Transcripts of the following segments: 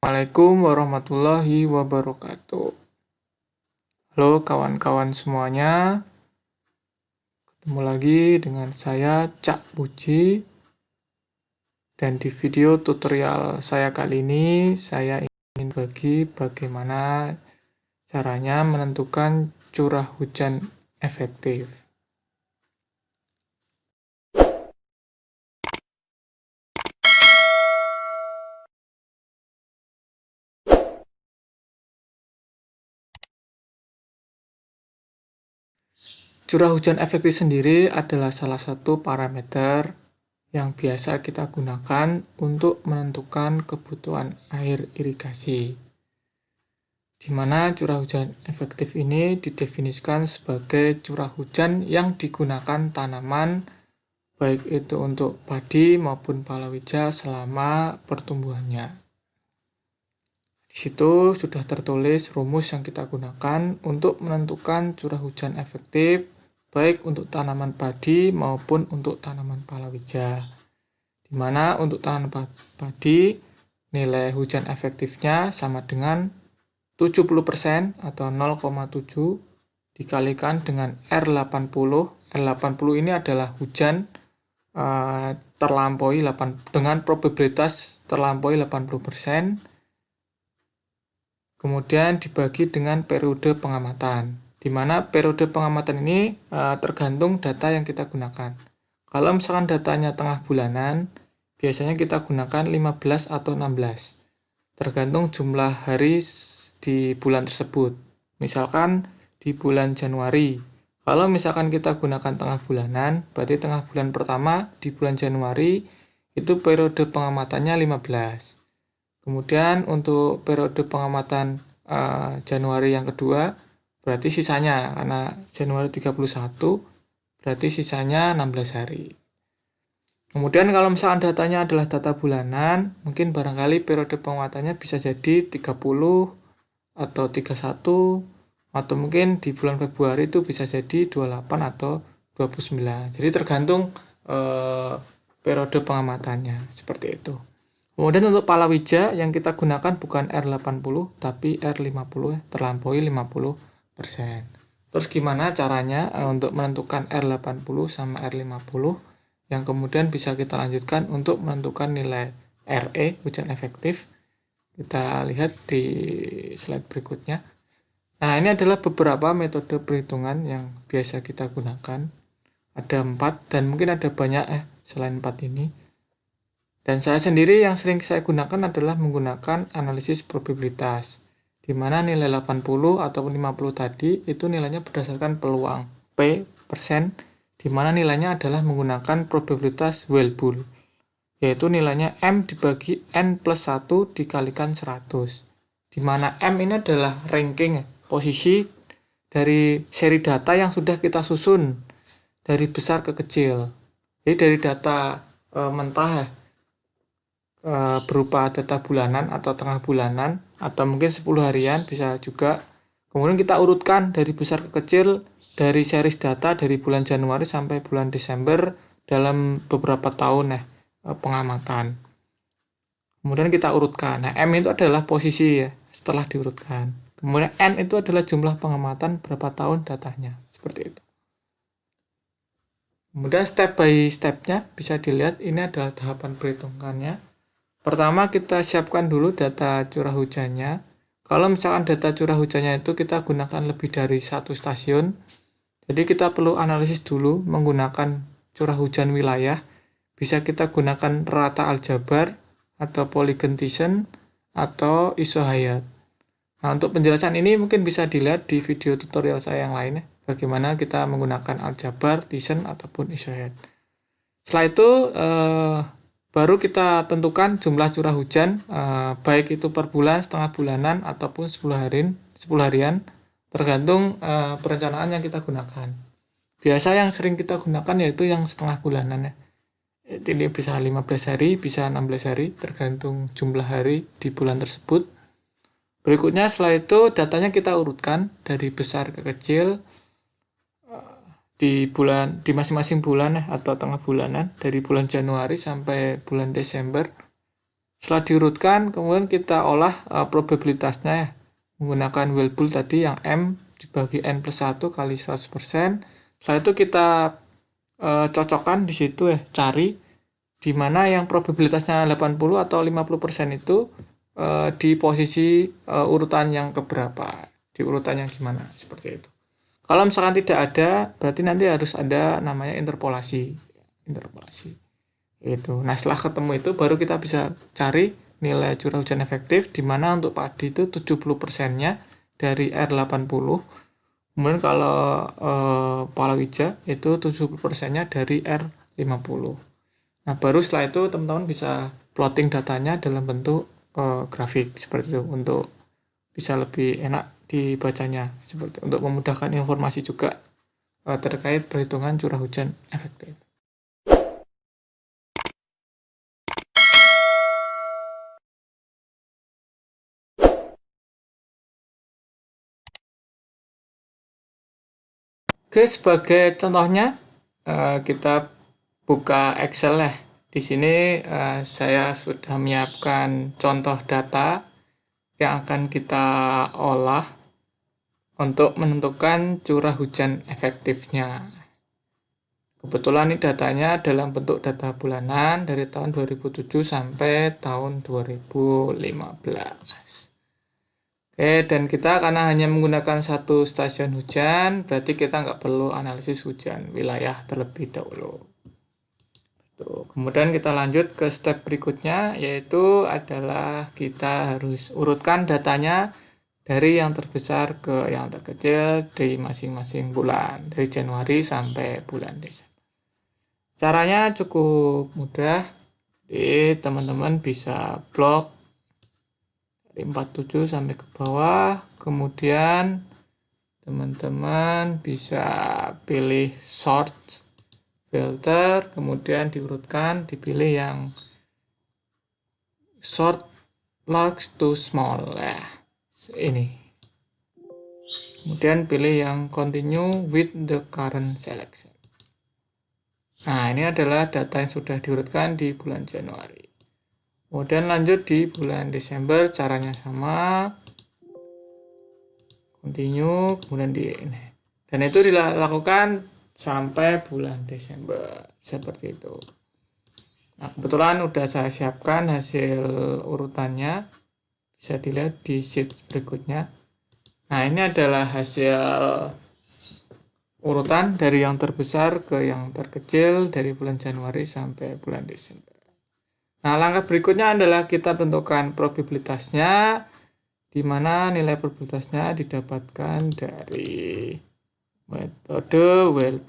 Assalamualaikum warahmatullahi wabarakatuh. Halo kawan-kawan semuanya, ketemu lagi dengan saya Cak Puji. Dan di video tutorial saya kali ini, saya ingin bagi bagaimana caranya menentukan curah hujan efektif. Curah hujan efektif sendiri adalah salah satu parameter yang biasa kita gunakan untuk menentukan kebutuhan air irigasi, di mana curah hujan efektif ini didefinisikan sebagai curah hujan yang digunakan tanaman, baik itu untuk padi maupun palawija selama pertumbuhannya. Di situ sudah tertulis rumus yang kita gunakan untuk menentukan curah hujan efektif, baik untuk tanaman padi maupun untuk tanaman palawija. Di mana untuk tanaman padi, nilai hujan efektifnya sama dengan 70% atau 0,7 dikalikan dengan R80. R80 ini adalah hujan terlampaui dengan probabilitas terlampaui 80%. Kemudian dibagi dengan periode pengamatan, di mana periode pengamatan ini tergantung data yang kita gunakan. Kalau misalkan datanya tengah bulanan, biasanya kita gunakan 15 atau 16, tergantung jumlah hari di bulan tersebut. Misalkan di bulan Januari, kalau misalkan kita gunakan tengah bulanan, berarti tengah bulan pertama di bulan Januari itu periode pengamatannya 15. Kemudian untuk periode pengamatan Januari yang kedua, berarti sisanya, karena Januari 31, berarti sisanya 16 hari. Kemudian kalau misalkan datanya adalah data bulanan, mungkin barangkali periode pengamatannya bisa jadi 30 atau 31, atau mungkin di bulan Februari itu bisa jadi 28 atau 29. Jadi tergantung periode pengamatannya, seperti itu. Kemudian untuk palawija yang kita gunakan bukan R80 tapi R50, terlampaui 50%. Terus gimana caranya untuk menentukan R80 sama R50 yang kemudian bisa kita lanjutkan untuk menentukan nilai RE, hujan efektif. Kita lihat di slide berikutnya. Nah, ini adalah beberapa metode perhitungan yang biasa kita gunakan. Ada 4 dan mungkin ada banyak selain 4 ini. Dan saya sendiri yang sering saya gunakan adalah menggunakan analisis probabilitas, di mana nilai 80 atau 50 tadi itu nilainya berdasarkan peluang P persen, di mana nilainya adalah menggunakan probabilitas Weibull, yaitu nilainya M dibagi N plus 1 dikalikan 100, di mana M ini adalah ranking, posisi dari seri data yang sudah kita susun dari besar ke kecil. Jadi dari data mentah berupa data bulanan atau tengah bulanan atau mungkin 10 harian bisa juga. Kemudian kita urutkan dari besar ke kecil dari series data dari bulan Januari sampai bulan Desember dalam beberapa tahun pengamatan. Kemudian kita urutkan. Nah, M itu adalah posisi setelah diurutkan. Kemudian N itu adalah jumlah pengamatan berapa tahun datanya. Seperti itu. Kemudian step by step-nya bisa dilihat, ini adalah tahapan perhitungannya. Pertama kita siapkan dulu data curah hujannya. Kalau misalkan data curah hujannya itu kita gunakan lebih dari satu stasiun, jadi kita perlu analisis dulu menggunakan curah hujan wilayah. Bisa kita gunakan rata aljabar atau Polygon Thiessen atau isohayat. Nah, untuk penjelasan ini mungkin bisa dilihat di video tutorial saya yang lain, bagaimana kita menggunakan aljabar, Thiessen ataupun isohayat. Setelah itu baru kita tentukan jumlah curah hujan, baik itu per bulan, setengah bulanan, ataupun 10 harian, tergantung perencanaan yang kita gunakan. Biasa yang sering kita gunakan yaitu yang setengah bulanan ya. Ini bisa 15 hari, bisa 16 hari, tergantung jumlah hari di bulan tersebut. Berikutnya setelah itu datanya kita urutkan dari besar ke kecil di masing-masing bulan atau tengah bulanan, dari bulan Januari sampai bulan Desember. Setelah diurutkan, kemudian kita olah probabilitasnya ya, menggunakan Wheel tadi yang M dibagi N plus 1 kali 100%. Setelah itu kita cocokkan di situ ya, cari di mana yang probabilitasnya 80 atau 50% itu di posisi urutan yang keberapa, di urutan yang gimana, seperti itu. Kalau misalkan tidak ada, berarti nanti harus ada namanya interpolasi. Itu. Nah, setelah ketemu itu baru kita bisa cari nilai curah hujan efektif, di mana untuk padi itu 70%-nya dari R80. Kemudian kalau palawija itu 70%-nya dari R50. Nah, baru setelah itu teman-teman bisa plotting datanya dalam bentuk grafik seperti itu untuk bisa lebih enak dibacanya, seperti untuk memudahkan informasi juga terkait perhitungan curah hujan efektif. Oke, sebagai contohnya kita buka Excel ya. Di sini saya sudah menyiapkan contoh data yang akan kita olah untuk menentukan curah hujan efektifnya. Kebetulan ini datanya dalam bentuk data bulanan dari tahun 2007 sampai tahun 2015. Oke, dan kita karena hanya menggunakan satu stasiun hujan, berarti kita nggak perlu analisis hujan wilayah terlebih dahulu. Tuh, kemudian kita lanjut ke step berikutnya, yaitu adalah kita harus urutkan datanya dari yang terbesar ke yang terkecil di masing-masing bulan, dari Januari sampai bulan Desember. Caranya cukup mudah, jadi teman-teman bisa blok dari 47 sampai ke bawah, kemudian teman-teman bisa pilih sort, filter, kemudian diurutkan, dipilih yang sort large to small ya, ini. Kemudian pilih yang continue with the current selection. Nah, ini adalah data yang sudah diurutkan di bulan Januari. Kemudian lanjut di bulan Desember, caranya sama, continue, kemudian di ini. Dan itu dilakukan sampai bulan Desember, seperti itu. Nah, kebetulan udah saya siapkan hasil urutannya, bisa dilihat di sheet berikutnya. Nah, ini adalah hasil urutan dari yang terbesar ke yang terkecil dari bulan Januari sampai bulan Desember. Nah, langkah berikutnya adalah kita tentukan probabilitasnya, di mana nilai probabilitasnya didapatkan dari metode Wheel.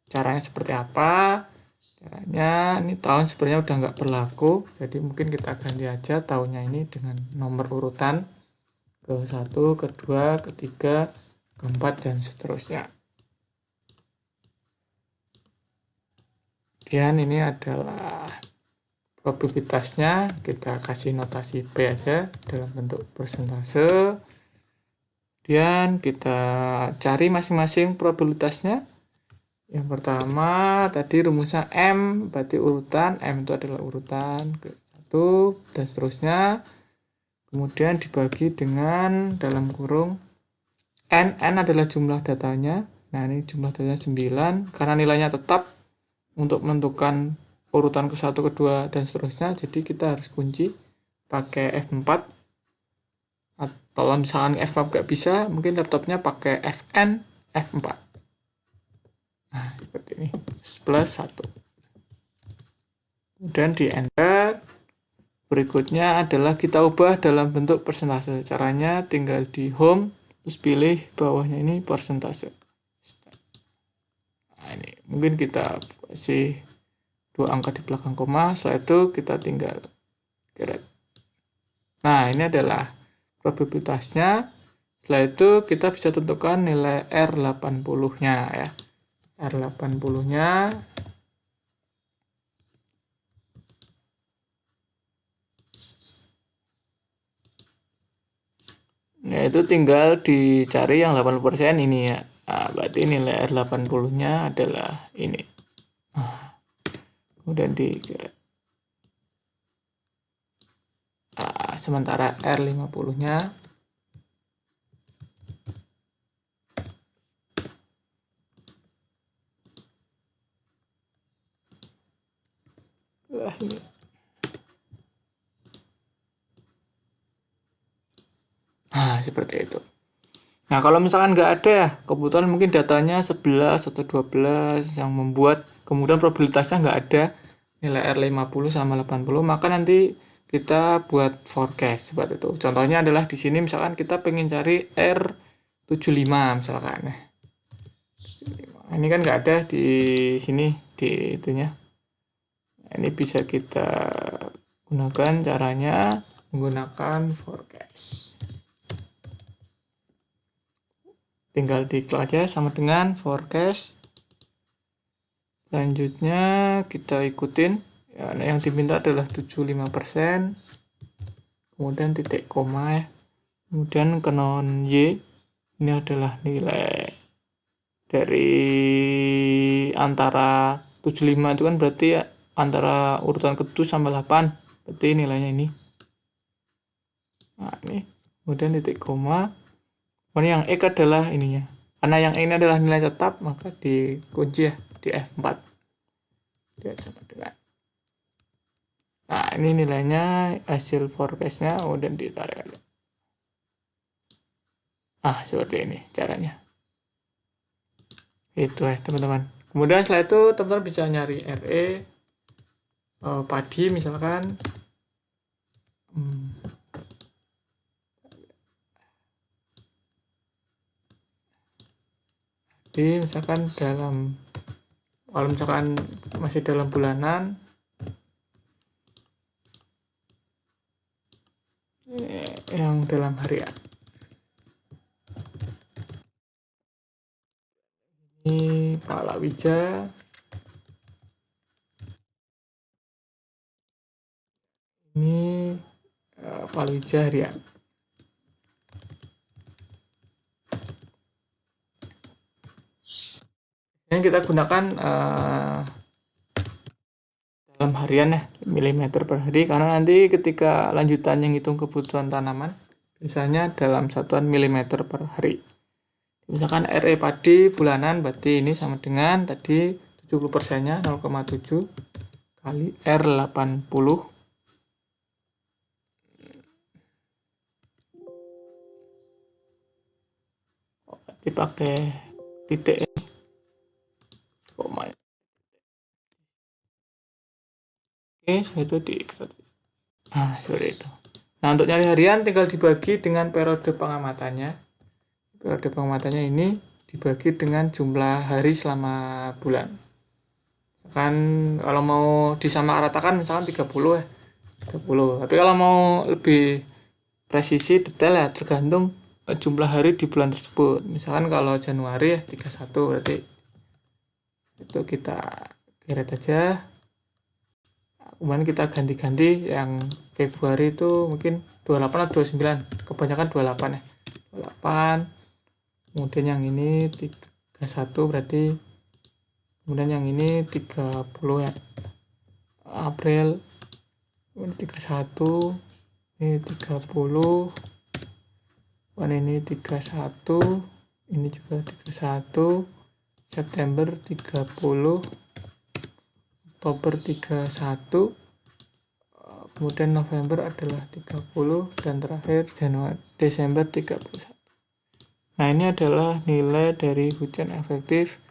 Caranya seperti apa? Caranya, ini tahun sebenarnya udah nggak berlaku, jadi mungkin kita ganti aja tahunnya ini dengan nomor urutan ke 1, ke 2, ke 3, ke 4, dan seterusnya. Kemudian ini adalah probabilitasnya, kita kasih notasi P aja dalam bentuk persentase. Kemudian kita cari masing-masing probabilitasnya. Yang pertama tadi rumusnya M, berarti urutan, M itu adalah urutan ke 1 dan seterusnya. Kemudian dibagi dengan dalam kurung N adalah jumlah datanya. Nah, ini jumlah datanya 9 karena nilainya tetap untuk menentukan urutan ke 1, ke 2, dan seterusnya. Jadi kita harus kunci pakai F4. Atau misalkan F4 nggak bisa, mungkin laptopnya pakai Fn F4. Nah, seperti ini. Plus 1. Kemudian di enter. Berikutnya adalah kita ubah dalam bentuk persentase. Caranya tinggal di home, terus pilih bawahnya ini persentase. Nah, ini mungkin kita kasih 2 angka di belakang koma, setelah itu kita tinggal geret. Nah, ini adalah probabilitasnya. Setelah itu kita bisa tentukan nilai R80-nya ya. R80-nya nah, itu tinggal dicari yang 80% ini ya. Nah, berarti nilai R80-nya adalah ini. Nah, kemudian dikira. sementara R50-nya ini. Nah, seperti itu. Nah, kalau misalkan nggak ada ya, kebetulan mungkin datanya 11 atau 12 yang membuat kemudian probabilitasnya nggak ada nilai R50 sama 80, maka nanti kita buat forecast seperti itu. Contohnya adalah di sini misalkan kita pengen cari R75 misalkan. Ini kan nggak ada di sini di itunya. Ini bisa kita gunakan caranya menggunakan forecast. Tinggal diklik aja sama dengan forecast. Selanjutnya kita ikutin ya, yang diminta adalah 75%, kemudian titik koma ya, kemudian kenon Y, ini adalah nilai dari antara 75 itu kan berarti ya, antara urutan ke-7 sampai 8, berarti nilainya ini. Nah ini, kemudian titik koma, kemudian yang X adalah ininya, karena yang ini adalah nilai tetap maka dikunci ya di F4 dia sama dengan. Nah ini nilainya hasil forecastnya, kemudian ditarik aja. Seperti ini caranya. Itu ya teman-teman. Kemudian setelah itu teman-teman bisa nyari RE padi misalkan misalkan dalam, kalau misalkan masih dalam bulanan yang dalam harian. Ini palawija, ini palawija harian. Yang kita gunakan dalam harian ya, milimeter per hari, karena nanti ketika lanjutannya ngitung kebutuhan tanaman biasanya dalam satuan milimeter per hari. Misalkan RE padi bulanan berarti ini sama dengan tadi 70%-nya 0,7 kali R80 dipakai titik koma. Oke, itu seperti itu. Nah, untuk nyari harian tinggal dibagi dengan periode pengamatannya. Periode pengamatannya ini dibagi dengan jumlah hari selama bulan. Misalkan kalau mau disamaratakan misalkan 30 ya. 30. Tapi kalau mau lebih presisi detail ya tergantung jumlah hari di bulan tersebut. Misalkan kalau Januari ya 31, berarti itu kita geret aja. Kemudian kita ganti-ganti, yang Februari itu mungkin 28 atau 29, kebanyakan 28 ya. 28. Kemudian yang ini 31 berarti, kemudian yang ini 30 ya. April ini 31, ini 30, ini 31, ini juga 31, September 30, Oktober 31, kemudian November adalah 30, dan terakhir Desember 31. Nah ini adalah nilai dari hujan efektif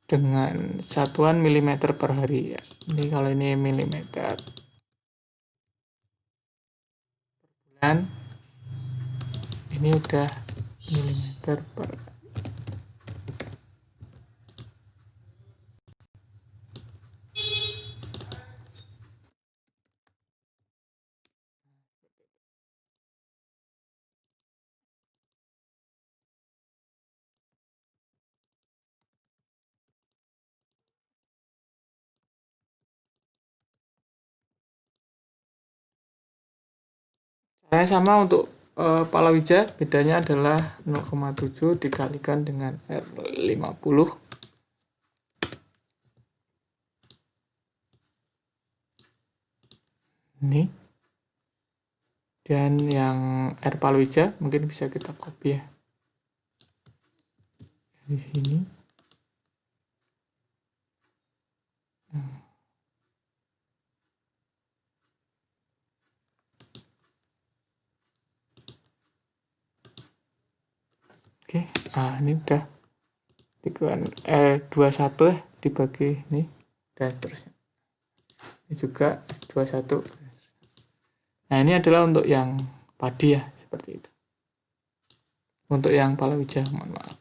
dengan satuan milimeter per hari ya. Ini kalau ini milimeter per bulan, ini udah milimeter per hari. Caranya sama untuk palawija, bedanya adalah 0,7 dikalikan dengan R50. ini. Dan yang air palawija mungkin bisa kita copy ya. Di sini. Oke, ini udah tikungan R21 dibagi ini dan seterusnya. Ini juga F21. Nah, ini adalah untuk yang padi ya, seperti itu. Untuk yang palawija, mohon maaf.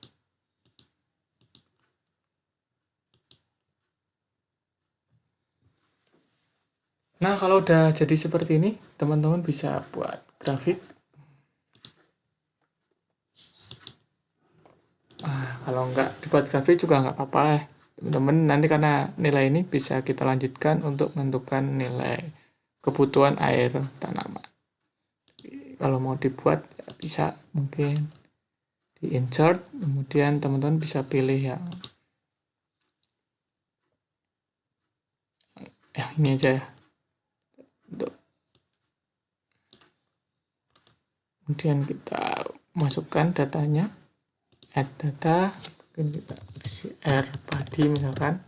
Nah, kalau udah jadi seperti ini, teman-teman bisa buat grafik. Kalau nggak dibuat grafik juga nggak apa-apa ya. Teman-teman, nanti karena nilai ini bisa kita lanjutkan untuk menentukan nilai kebutuhan air tanaman. Kalau mau dibuat ya bisa mungkin di insert, kemudian teman-teman bisa pilih yang ini aja ya. Kemudian kita masukkan datanya, add data, mungkin kita kasih air padi misalkan.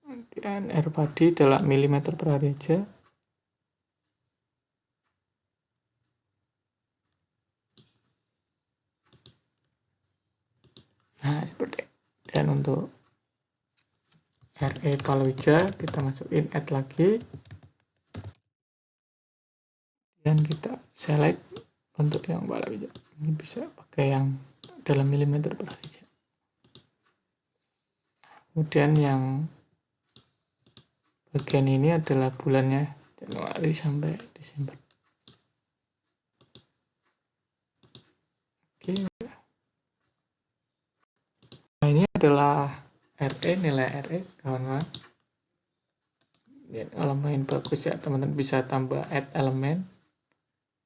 Kemudian air padi dalam milimeter per hari aja. Nah, seperti itu. Dan untuk RE palawija kita masukin add lagi. Dan kita select untuk yang palawija. Ini bisa pakai yang dalam milimeter per hari aja. Kemudian yang bagian ini adalah bulannya Januari sampai Desember. Oke. Nah, ini adalah RE, nilai RE, kawan-kawan. Kalau main bagus ya, teman-teman bisa tambah add elemen.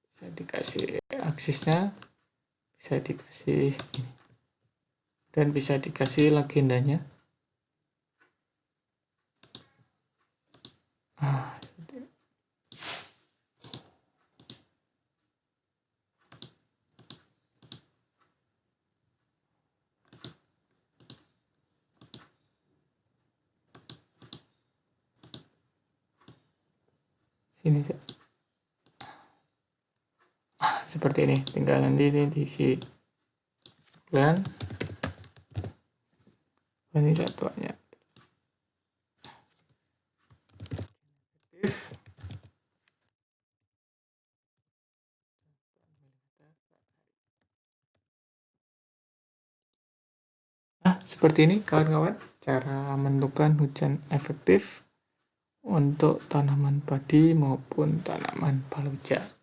Bisa dikasih aksisnya, bisa dikasih ini. Dan bisa dikasih legendanya. Seperti ini. Sini seperti ini, tinggal nanti ini diisi bulan. Ini satuannya. Nah, seperti ini kawan-kawan cara menentukan hujan efektif untuk tanaman padi maupun tanaman palawija.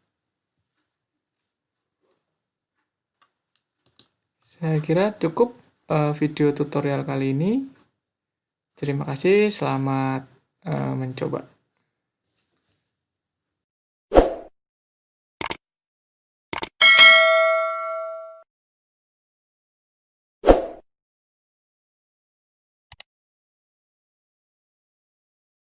Saya kira cukup video tutorial kali ini. Terima kasih, selamat mencoba.